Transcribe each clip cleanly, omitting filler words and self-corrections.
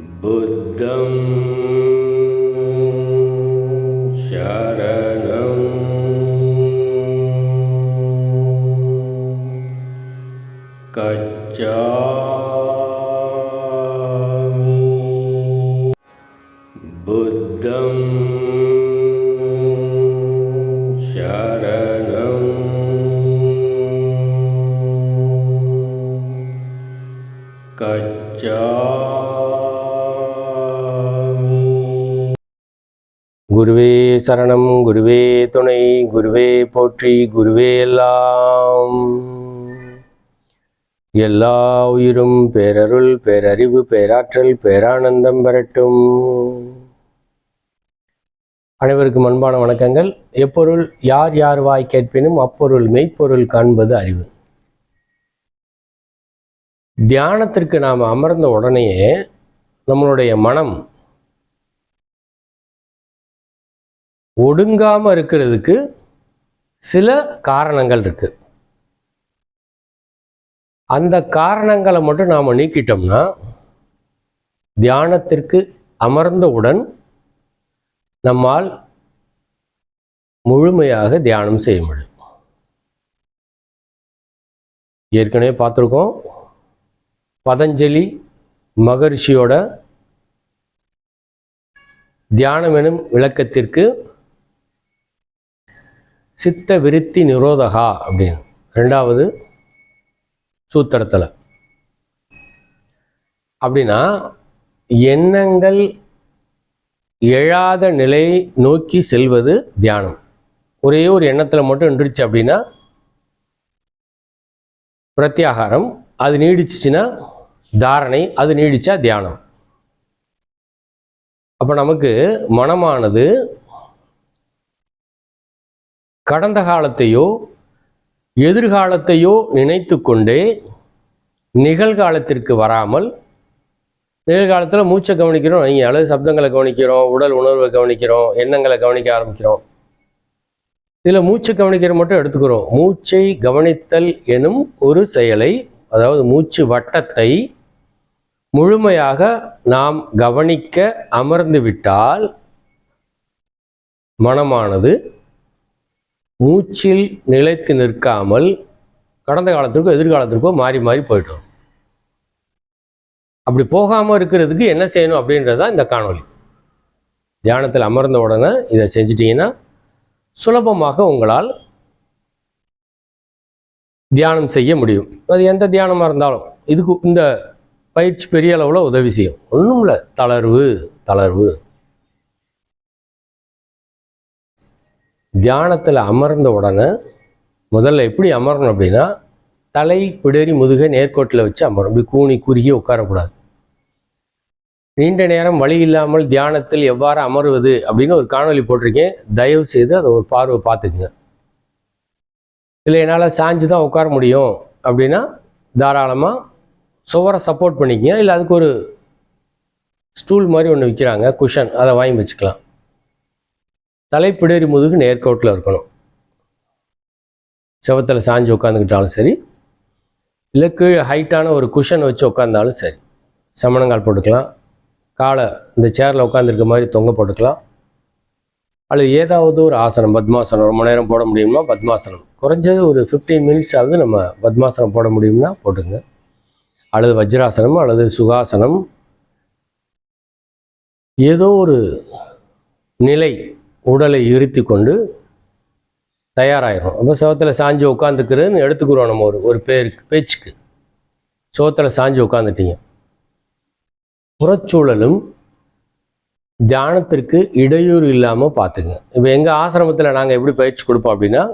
बुद्धं शरणं गच्छामि। बुद्धं शरणं गच्छामि। குருவே சரணம், குருவே துணை, குருவே போற்றி, குருவே எல்லாம். எல்லா உயிரும் பேரருள், பேரறிவு, பேராற்றல், பேரானந்தம் பெறட்டும். அனைவருக்கும் அன்பான வணக்கங்கள். எப்பொருள் யார் யார் வாய் கேட்பினும் அப்பொருள் மெய்ப்பொருள் காண்பது அறிவு. தியானத்திற்கு நாம் அமர்ந்த உடனேயே நம்மளுடைய மனம் ஒடுங்காம இருக்கிறதுக்கு சில காரணங்கள் இருக்கு. அந்த காரணங்களை மட்டும் நாம நீக்கிட்டோம்னா தியானத்திற்கு அமர்ந்தவுடன் நம்மால் முழுமையாக தியானம் செய்ய முடியும். ஏற்கனவே பார்த்துருக்கோம், பதஞ்சலி மகரிஷியோட தியானம் எனும் விளக்கத்திற்கு சித்த விருத்தி நிரோதகா அப்படின்னு 2வது சூத்திரத்தில். அப்படின்னா எண்ணங்கள் எழாத நிலை நோக்கி செல்வது தியானம். ஒரே ஒரு எண்ணத்தில் மட்டும் நின்றுச்சு அப்படின்னா பிரத்யாகாரம், அது நீடிச்சுன்னா தாரணை, அது நீடிச்சா தியானம். அப்போ நமக்கு மனமானது கடந்த காலத்தையோ எதிர்காலத்தையோ நினைத்து கொண்டே நிகழ்காலத்திற்கு வராமல், நிகழ்காலத்தில் மூச்சை கவனிக்கிறோம், நீங்கள் அல்லது சப்தங்களை கவனிக்கிறோம், உடல் உணர்வை கவனிக்கிறோம், எண்ணங்களை கவனிக்க ஆரம்பிக்கிறோம். இதில் மூச்சை கவனிக்கிற மட்டும் எடுத்துக்கிறோம். மூச்சை கவனித்தல் எனும் ஒரு செயலை, அதாவது மூச்சு வட்டத்தை முழுமையாக நாம் கவனிக்க அமர்ந்து விட்டால் மனமானது மூச்சில் நிலைத்து நிற்காமல் கடந்த காலத்திற்கோ எதிர்காலத்திற்கோ மாறி மாறி போயிட்டோம். அப்படி போகாமல் இருக்கிறதுக்கு என்ன செய்யணும் அப்படின்றதான் இந்த காணொளி. தியானத்தில் அமர்ந்த உடனே இதை செஞ்சிட்டிங்கன்னா சுலபமாக உங்களால் தியானம் செய்ய முடியும். அது எந்த தியானமாக இருந்தாலும் இதுக்கு இந்த பயிற்சி பெரிய அளவில் உதவி செய்யும். ஒன்றும் இல்லை, தளர்வு. தியானத்தில் அமர்ந்த உடனே முதல்ல எப்படி அமரணும் அப்படின்னா, தலை பிடரி முதுகை நேர்கோட்டில் வச்சு அமரும். இப்படி கூனி குறுகி உட்காரக்கூடாது. நீண்ட நேரம் வழி இல்லாமல் தியானத்தில் எவ்வாறு அமருவது அப்படின்னு ஒரு காணொலி போட்டிருக்கேன். தயவு செய்து அதை ஒரு பார்வை பார்த்துக்குங்க. இல்லை என்னால் சாஞ்சு தான் உட்கார முடியும் அப்படின்னா தாராளமாக சுவரை சப்போர்ட் பண்ணிக்கங்க. இல்லை அதுக்கு ஒரு ஸ்டூல் மாதிரி ஒன்று விற்கிறாங்க, குஷன், அதை வாங்கி வச்சுக்கலாம். தலைப்பிடரி முதுகு நேர்கோட்டில் இருக்கணும். செவத்தில் சாஞ்சு உட்காந்துக்கிட்டாலும் சரி, இல்லை கீழே ஹைட்டான ஒரு குஷன் வச்சு உட்காந்தாலும் சரி. சமணங்கால் போட்டுக்கலாம், காலை இந்த சேரில் உட்காந்துருக்க மாதிரி தொங்க போட்டுக்கலாம். அல்லது ஏதாவது ஒரு ஆசனம், பத்மாசனம் ரொம்ப நேரம் போட முடியுமா பத்மாசனம், குறைஞ்சது ஒரு 15 மினிட்ஸ் ஆகுது நம்ம பத்மாசனம் போட முடியும்னா போட்டுங்க. அல்லது வஜ்ராசனம் அல்லது சுகாசனம், ஏதோ ஒரு நிலை உடலை இருத்தி கொண்டு தயாராகிடும். அப்போ சோத்தில் சாஞ்சு உட்காந்துக்கிறதுன்னு எடுத்துக்கிறோம். நம்ம ஒரு பேச்சுக்கு சோத்தில் சாஞ்சு உட்காந்துட்டீங்க. புறச்சூழலும் தியானத்திற்கு இடையூறு இல்லாமல் பார்த்துங்க. இப்போ எங்கள் ஆசிரமத்தில் நாங்கள் எப்படி பயிற்சி கொடுப்போம் அப்படின்னா,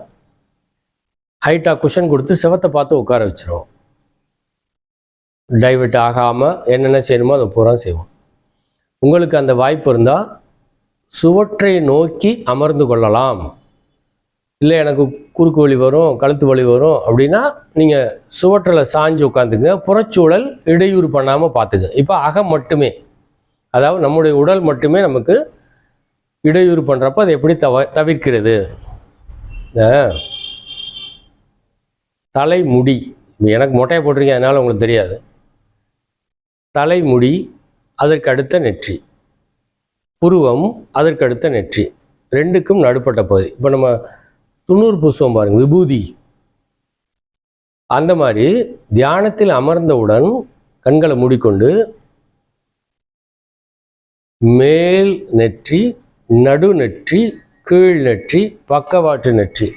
ஹைட்டாக குஷன் கொடுத்து செவத்தை பார்த்து உட்கார வச்சுருவோம். டைவர்ட் ஆகாமல் என்னென்ன செய்யணுமோ அதை பூரா செய்வோம். உங்களுக்கு அந்த வாய்ப்பு இருந்தால் சுவற்றை நோக்கி அமர்ந்து கொள்ளலாம். இல்லை எனக்கு குறுக்கு வலி வரும், கழுத்து வலி வரும் அப்படின்னா நீங்கள் சுவற்றில் சாஞ்சு உட்காந்துங்க. புறச்சூழல் இடையூறு பண்ணாமல் பார்த்துங்க. இப்போ அகம் மட்டுமே, அதாவது நம்முடைய உடல் மட்டுமே நமக்கு இடையூறு பண்ணுறப்ப அதை எப்படி தவிர்க்கிறது? தலைமுடி, எனக்கு மொட்டையை போட்டிருக்கேன் அதனால் உங்களுக்கு தெரியாது. தலைமுடி அதற்கு அடுத்த நெற்றி, புருவம் அதற்கு அடுத்த நெற்றி, ரெண்டுக்கும் நடுப்பட்ட பகுதி. இப்போ நம்ம துண்ணூறு பூசுவோம் பாருங்க, விபூதி. அந்த மாதிரி தியானத்தில் அமர்ந்தவுடன் கண்களை மூடிக்கொண்டு மேல் நெற்றி, நடு நெற்றி, கீழ் நெற்றி, பக்கவாட்டு நெற்றி,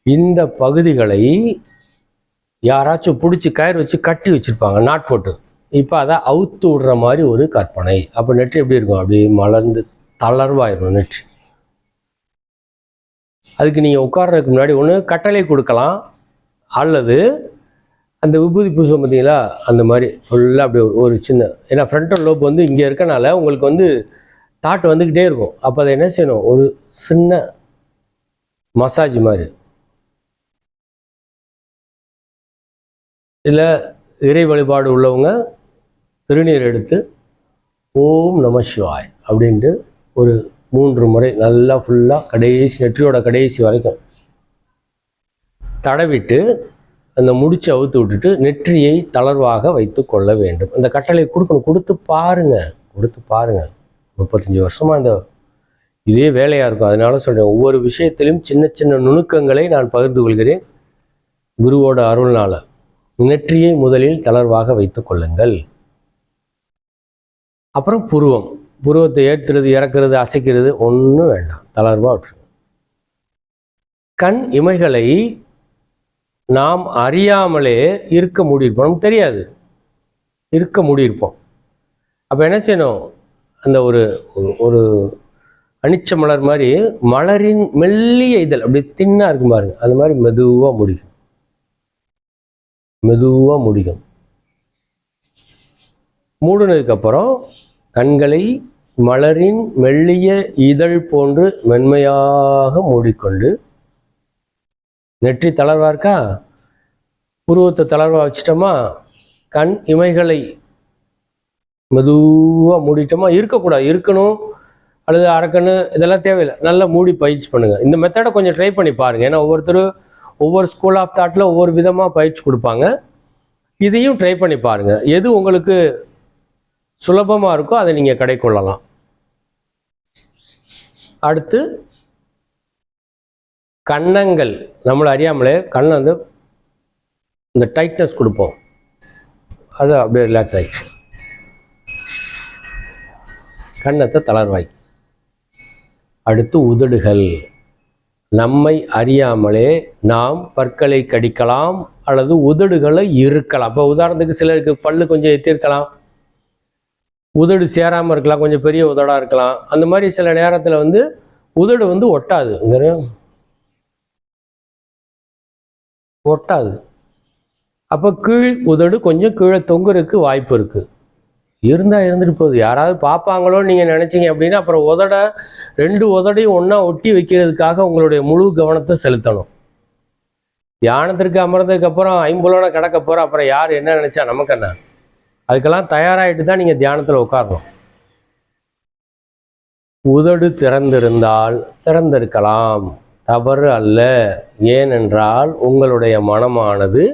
இந்த பகுதிகளை யாராச்சும் பிடிச்சி கயிறு வச்சு கட்டி வச்சிருப்பாங்க, நாட் போட்டு. இப்போ அதை அவுத்து விடுற மாதிரி ஒரு கற்பனை. அப்போ நெற்றி எப்படி இருக்கும்? அப்படியே மலர்ந்து தளர்வாயிரும் நெற்றி. அதுக்கு நீங்கள் உட்கார்றதுக்கு முன்னாடி ஒன்று கட்டளை கொடுக்கலாம், அல்லது அந்த விபூதி பூசம் பார்த்தீங்களா, அந்த மாதிரி ஃபுல்லாக அப்படியே ஒரு சின்ன, ஏன்னா ஃப்ரண்டல் லோப் வந்து இங்கே இருக்கனால உங்களுக்கு வந்து தாட் வந்துக்கிட்டே இருக்கும். அப்போ அதை என்ன செய்யணும்? ஒரு சின்ன மசாஜ் மாதிரி. இல்லை இறை வழிபாடு உள்ளவங்க திருநீர் எடுத்து ஓம் நம சிவாய் அப்படின்ட்டு ஒரு 3 முறை நல்லா ஃபுல்லாக கடைசி நெற்றியோட கடைசி வரைக்கும் தடவிட்டு அந்த முடிச்சு அவுத்து விட்டுட்டு நெற்றியை தளர்வாக வைத்து கொள்ள வேண்டும். அந்த கட்டளை கொடுக்கணும். கொடுத்து பாருங்க. 35 வருஷமா இதே வேலையாக இருக்கும். அதனால சொல்கிறேன், ஒவ்வொரு விஷயத்திலும் சின்ன சின்ன நுணுக்கங்களை நான் பகிர்ந்து கொள்கிறேன் குருவோட அருள்னால. நெற்றியை முதலில் தளர்வாக வைத்து கொள்ளுங்கள். அப்புறம் புருவம். புருவத்தை ஏற்றுறது, இறக்குறது, அசைக்கிறது ஒன்றும் வேண்டாம், தளர்வாக விட்டுருங்க. கண் இமைகளை நாம் அறியாமலே இருக்க மூடியிருப்போம், நமக்கு தெரியாது, இருக்க மூடியிருப்போம். அப்போ என்ன செய்யணும்? அந்த ஒரு ஒரு அனிச்ச மலர் மாதிரி மலரின் மெல்லிய இதழ் அப்படி தின்னா இருக்கும் பாருங்க, அது மாதிரி மெதுவாக முடிக்கும். மூடினதுக்கு அப்புறம் கண்களை மலரின் மெல்லிய இதழ் போன்று மென்மையாக மூடிக்கொண்டு, நெற்றி தளர்வா இருக்கா, புருவத்தை தளர்வா வச்சிட்டோமா, கண் இமைகளை மெதுவாக மூடிட்டோமா. இருக்கக்கூடாது, இருக்கணும் அல்லது அரக்கணு இதெல்லாம் தேவையில்லை. நல்லா மூடி பயிற்சி பண்ணுங்க. இந்த மெத்தடை கொஞ்சம் ட்ரை பண்ணி பாருங்க. ஏன்னா ஒவ்வொரு ஸ்கூல் ஆஃப் தாட்டில் ஒவ்வொரு விதமாக பயிற்சி கொடுப்பாங்க. இதையும் ட்ரை பண்ணி பாருங்க. எது உங்களுக்கு சுலபமாக இருக்கோ அதை நீங்கள் கடை கொள்ளலாம். அடுத்து கன்னங்கள். நம்மளை அறியாமலே கண்ணை வந்து இந்த டைட்னஸ் கொடுப்போம், அது அப்படியே ரிலாக்ஸ் ஆகிடுச்சு. கன்னத்தை தளர்வாய். அடுத்து உதடுகள். நம்மை அறியாமலே நாம் பற்களை கடிக்கலாம் அல்லது உதடுகளை இருக்கலாம். அப்போ உதாரணத்துக்கு சிலருக்கு பல்லு கொஞ்சம் எத்திருக்கலாம், உதடு சேராமல் இருக்கலாம், கொஞ்சம் பெரிய உதடாக இருக்கலாம். அந்த மாதிரி சில நேரத்தில் வந்து உதடு வந்து ஒட்டாது. அப்போ கீழ் உதடு கொஞ்சம் கீழே தொங்குறதுக்கு வாய்ப்பு இருக்குது. இருந்தால் இருந்துட்டு போகுது, யாராவது பார்ப்பாங்களோன்னு நீங்கள் நினச்சிங்க அப்படின்னா அப்புறம் 2 உதடையும் ஒன்றா ஒட்டி வைக்கிறதுக்காக உங்களுடைய முழு கவனத்தை செலுத்தணும். தியானத்திற்கு அமர்ந்ததுக்கப்புறம் 5 புலனை கடக்க போகிற அப்புறம் யார் என்ன நினச்சா நமக்கு என்ன? அதுக்கெல்லாம் தயாராகிட்டு தான் நீங்கள் தியானத்தில் உட்காரணும். உதடு திறந்திருந்தால் திறந்திருக்கலாம், தவறு அல்ல. ஏனென்றால் உங்களுடைய மனமானது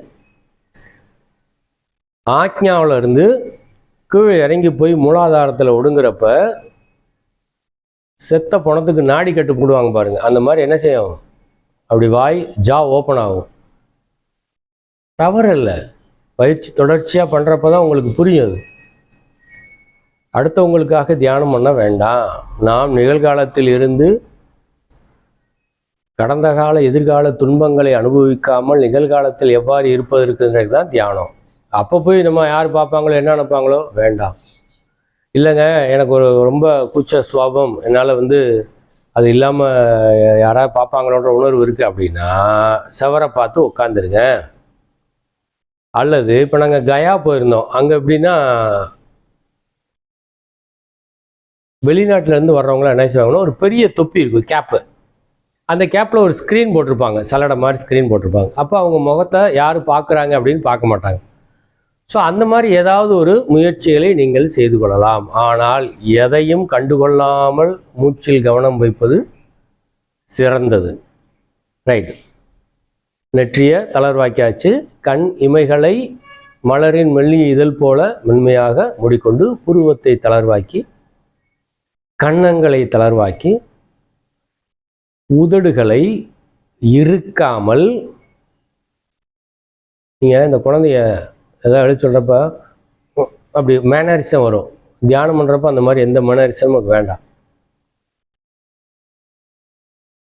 ஆக்ஞாவில் இருந்து கீழே இறங்கி போய் மூலாதாரத்தில் ஒடுங்குறப்ப செத்த பணத்துக்கு நாடி கட்டு போடுவாங்க பாருங்க, அந்த மாதிரி என்ன செய்யும்? அப்படி ஜா ஓப்பன் ஆகும். தவறு இல்லை, பயிற்சி தொடர்ச்சியாக பண்ணுறப்ப தான் உங்களுக்கு புரியும். அடுத்தவங்களுக்காக தியானம் பண்ண வேண்டாம். நாம் நிகழ்காலத்தில் இருந்து கடந்த கால எதிர்கால துன்பங்களை அனுபவிக்காமல் நிகழ்காலத்தில் எவ்வாறு இருப்பதற்குன்றது தான் தியானம். அப்போ போய் நம்ம யார் பார்ப்பாங்களோ என்ன நினைப்பாங்களோ வேண்டாம். இல்லைங்க, எனக்கு ரொம்ப கூச்ச சுவாபம், என்னால் அது இல்லாமல் யாராவது பார்ப்பாங்களோன்ற உணர்வு இருக்குது அப்படின்னா செவரை பார்த்து உட்காந்துருங்க. அல்லது இப்போ நாங்கள் கயா போயிருந்தோம், அங்கே எப்படின்னா வெளிநாட்டிலேருந்து வர்றவங்களாம் என்ன செய்வாங்கன்னா ஒரு பெரிய தொப்பி இருக்கும், கேப்பு. அந்த கேப்பில் ஒரு ஸ்க்ரீன் போட்டிருப்பாங்க, சல்லடை மாதிரி ஸ்க்ரீன் போட்டிருப்பாங்க. அப்போ அவங்க முகத்தை யார் பார்க்குறாங்க அப்படின்னு பார்க்க மாட்டாங்க. ஸோ அந்த மாதிரி ஏதாவது ஒரு முயற்சிகளை நீங்கள் செய்து கொள்ளலாம். ஆனால் எதையும் கண்டுகொள்ளாமல் மூச்சில் கவனம் வைப்பது சிறந்தது. ரைட், நெற்றியை தளர்வாக்கியாச்சு. கண் இமைகளை மலரின் மெல்லிய இதழ் போல மென்மையாக மூடிக்கொண்டு புருவத்தை தளர்வாக்கி கன்னங்களை தளர்வாக்கி உதடுகளை இருக்காமல், நீங்கள் இந்த குழந்தைய ஏதாவது எழுதி சொல்கிறப்ப அப்படி மேனரிசம் வரும். தியானம் பண்ணுறப்ப அந்த மாதிரி எந்த மேனரிசமும் நமக்கு வேண்டாம்.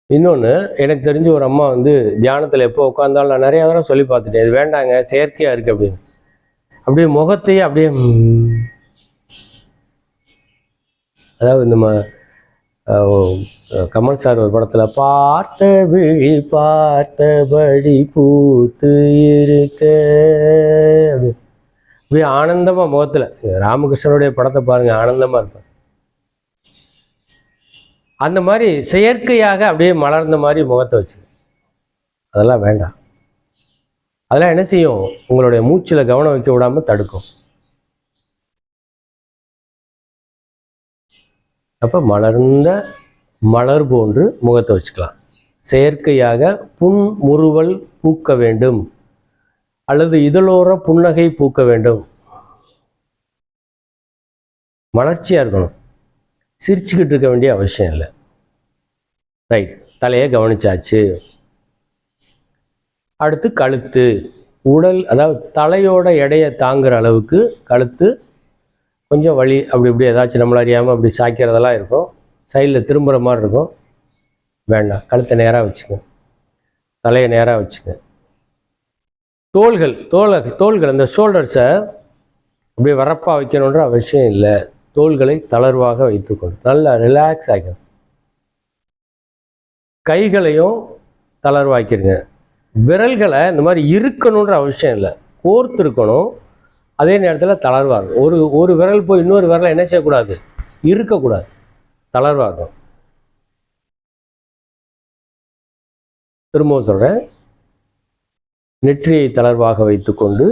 இன்னொன்று, எனக்கு தெரிஞ்ச ஒரு அம்மா வந்து தியானத்தில் எப்போ உட்காந்தாலும் நான் நிறையா தடவை சொல்லி பார்த்துட்டேன், இது வேண்டாங்க செயற்கையாக இருக்குது அப்படின்னு. அப்படியே முகத்தையே அப்படியே, அதாவது நம்ம கமல் சார் ஒரு படத்தில் பார்த்த விழி பார்த்தபடி பூத்து இருக்க அப்படியே ஆனந்தமாக முகத்தில், ராமகிருஷ்ணனுடைய படத்தை பாருங்கள், ஆனந்தமாக இருப்பார். அந்த மாதிரி செயற்கையாக அப்படியே மலர்ந்த மாதிரி முகத்தை வச்சு, அதெல்லாம் வேண்டாம். அதெல்லாம் என்ன செய்யும், உங்களுடைய மூச்சில் கவனம் வைக்க விடாமல் தடுக்கும். அப்போ மலர்ந்த மலர் போன்று முகத்தை வச்சுக்கலாம். செயற்கையாக புன்முறுவல் பூக்க வேண்டும் அல்லது இதழோர புன்னகை பூக்க வேண்டும். மலர்ச்சியாக இருக்கணும், சிரிச்சுக்கிட்டு இருக்க வேண்டிய அவசியம் இல்லை. ரைட், தலையை கவனிச்சாச்சு. அடுத்து கழுத்து. உடல், அதாவது தலையோட எடையை தாங்குகிற அளவுக்கு கழுத்து கொஞ்சம் வலி, அப்படி இப்படி ஏதாச்சும் நம்மள அறியாமல் அப்படி சாய்க்கிறதெல்லாம் இருக்கும், சைடில் திரும்புகிற மாதிரி இருக்கும். வேண்டாம், கழுத்தை நேராக வச்சுங்க, தலையை நேராக வச்சுங்க. தோள்கள் அந்த ஷோல்டர்ஸை அப்படியே வரப்பாக வைக்கணுன்ற அவசியம் இல்லை. தோள்களை தளர்வாக வைத்துக்கொண்டு நல்லா ரிலாக்ஸ் ஆகிக்கணும். கைகளையும் தளர்வாக்கிடுங்க. விரல்களை இந்த மாதிரி இருக்கணுன்ற அவசியம் இல்லை, கோர்த்து இருக்கணும். அதே நேரத்தில் தளர்வாக ஒரு விரல் போய் இன்னொரு விரலை என்ன செய்யக்கூடாது, இருக்கக்கூடாது, தளர்வாகும். திரும்பவும் சொல்கிறேன், நெற்றியை தளர்வாக வைத்துக்கொண்டு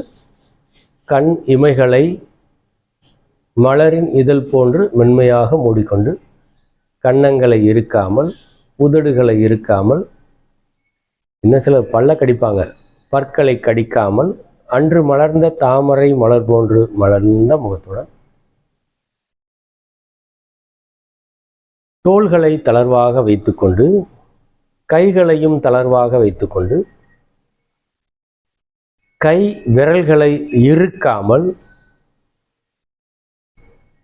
கண் இமைகளை மலரின் இதழ் போன்று மென்மையாக மூடிக்கொண்டு கன்னங்களை இருக்காமல் உதடுகளை இருக்காமல், இன்னும் சில பல்ல கடிப்பாங்க, பற்களை கடிக்காமல் அன்று மலர்ந்த தாமரை மலர் போன்று மலர்ந்த முகத்துடன் தோள்களை தளர்வாக வைத்துக்கொண்டு கைகளையும் தளர்வாக வைத்துக்கொண்டு கை விரல்களை இருக்காமல்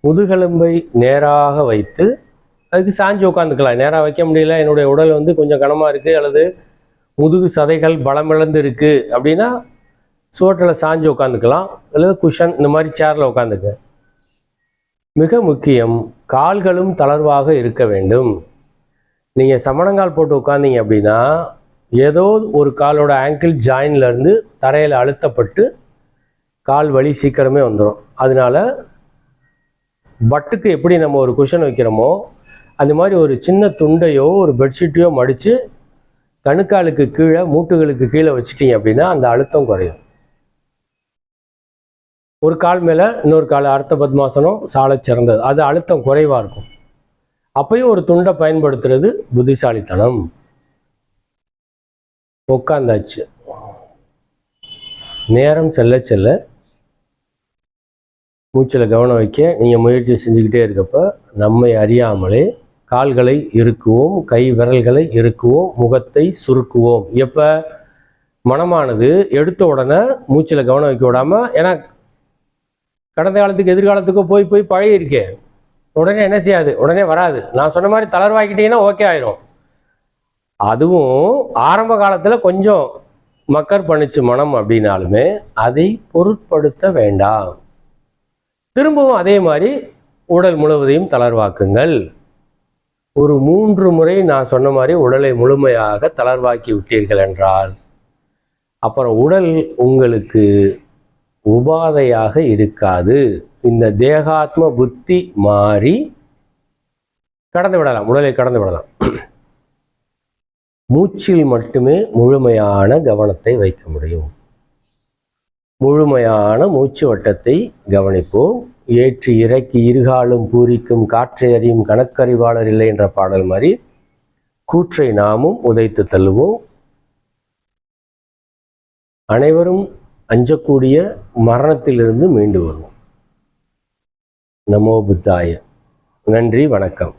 முதுகெலும்பை நேராக வைத்து, அதுக்கு சாஞ்சு உட்காந்துக்கலாம். நேராக வைக்க முடியல, என்னுடைய உடல் வந்து கொஞ்சம் கனமாக இருக்குது அல்லது முதுகு சதைகள் பலமிழந்து இருக்குது அப்படின்னா சோற்றில் சாஞ்சு உட்காந்துக்கலாம், அல்லது குஷன் இந்த மாதிரி சேரில் உட்காந்துக்க. மிக முக்கியம், கால்களும் தளர்வாக இருக்க வேண்டும். நீங்கள் சமணங்கால் போட்டு உட்காந்தீங்க அப்படின்னா ஏதோ ஒரு காலோட ஆங்கிள் ஜாயின்லேருந்து தரையில் அழுத்தப்பட்டு கால் வலி சீக்கிரமே வந்துடும். அதனால பட்டுக்கு எப்படி நம்ம ஒரு குஷன் வைக்கிறோமோ அது மாதிரி ஒரு சின்ன துண்டையோ ஒரு பெட்ஷீட்டையோ மடித்து கணுக்காலுக்கு கீழே மூட்டுகளுக்கு கீழே வச்சிட்டிங்க அப்படின்னா அந்த அழுத்தம் குறையும். ஒரு கால் மேலே இன்னொரு கால் அர்த்த பத்மாசனம் சாலை சிறந்தது, அது அழுத்தம் குறைவாக இருக்கும். அப்பையும் ஒரு துண்டை பயன்படுத்துறது புத்திசாலித்தனம். உட்காந்தாச்சு, நேரம் செல்ல செல்ல மூச்சில் கவனம் வைக்க நீங்கள் முயற்சி செஞ்சுக்கிட்டே இருக்கப்ப நம்மை அறியாமலே கால்களை இறுக்குவோம், கை விரல்களை இறுக்குவோம், முகத்தை சுருக்குவோம். எப்போ மனமானது எடுத்த உடனே மூச்சில் கவனம் வைக்க விடாமல், ஏன்னா கடந்த காலத்துக்கு எதிர்காலத்துக்கோ போய் போய் பழகிருக்கே, உடனே என்ன செய்யாது, உடனே வராது. நான் சொன்ன மாதிரி தளர்வாக்கிட்டீங்கன்னா ஓகே ஆயிரும். அதுவும் ஆரம்ப காலத்தில் கொஞ்சம் மக்கர் பண்ணிச்சு மனம் அப்படின்னாலுமே அதை பொருட்படுத்த வேண்டாம். திரும்பவும் அதே மாதிரி உடல் முழுவதையும் தளர்வாக்குங்கள். ஒரு 3 முறை நான் சொன்ன மாதிரி உடலை முழுமையாக தளர்வாக்கி விட்டீர்கள் என்றால் அப்புறம் உடல் உங்களுக்கு உபாதையாக இருக்காது. இந்த தேகாத்ம புத்தி மாறி கடந்து விடலாம், உடலை கடந்து விடலாம். மூச்சில் மட்டுமே முழுமையான கவனத்தை வைக்க முடியும். முழுமையான மூச்சு வட்டத்தை கவனிப்போம். ஏற்றி இறக்கி இருகாலும் பூரிக்கும் காற்றை அறியும் கணக்கறிவாளர் இல்லை என்ற பாடல் மாதிரி கூற்றை நாமும் உதைத்து தள்ளுவோம். அனைவரும் அஞ்சக்கூடிய மரணத்திலிருந்து மீண்டு வருவோம். நமோ புத்தாய. நன்றி, வணக்கம்.